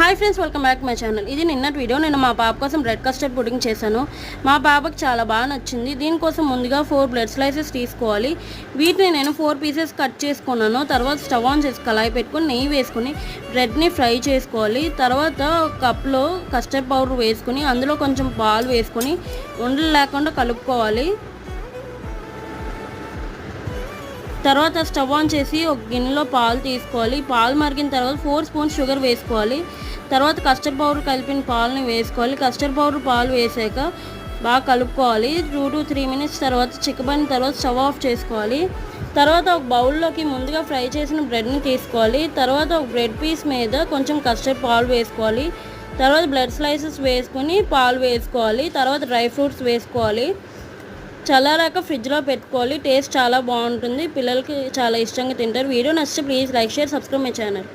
Hi friends, welcome back to my channel. ఇది నిన్నటి video. నేను మా పాప కోసం బ్రెడ్ కస్టర్డ్ పుడ్డింగ్ చేశాను. మా పాపకి చాలా బాగా నచ్చింది. దీనికోసం ముందుగా 4 బ్రెడ్ స్లైసెస్ తీసుకోవాలి. వీటిని నేను 4 పీసెస్ కట్ చేసుకున్నాను. తర్వాత స్టవ్ ఆన్ చేసి కళాయి పెట్టుకొని నెయ్యి వేసుకొని బ్రెడ్ని ఫ్రై చేసుకోవాలి. తర్వాత ఒక కప్లో కస్టర్డ్ పౌడర్ వేసుకొని అందులో కొంచెం పాలు వేసుకొని ఉండలు లేకుండా కలుపుకోవాలి. తర్వాత స్టవ్ ఆన్ చేసి ఒక గిన్నెలో పాలు తీసుకోవాలి. పాలు మరిగిన తర్వాత 4 స్పూన్స్ షుగర్ వేసుకోవాలి. తర్వాత కస్టర్డ్ పౌడర్ కలిపిన పాలని వేసుకోవాలి. కస్టర్డ్ పౌడర్ పాలు వేసాక బాగా కలుపుకోవాలి. 2 to 3 మినిట్స్ తర్వాత చిక్కబడిన తర్వాత స్టవ్ ఆఫ్ చేసుకోవాలి. తర్వాత ఒక బౌల్లోకి ముందుగా ఫ్రై చేసిన బ్రెడ్ని తీసుకోవాలి. తర్వాత ఒక బ్రెడ్ పీస్ మీద కొంచెం కస్టర్డ్ పాలు వేసుకోవాలి. తర్వాత బ్రెడ్ స్లైసెస్ వేసుకొని పాలు వేసుకోవాలి. తర్వాత డ్రై ఫ్రూట్స్ వేసుకోవాలి. చల్లారాక ఫ్రిడ్జ్లో పెట్టుకోవాలి. టేస్ట్ చాలా బాగుంటుంది. పిల్లలకి చాలా ఇష్టంగా తింటారు. వీడియో నచ్చితే please like, share, subscribe my channel.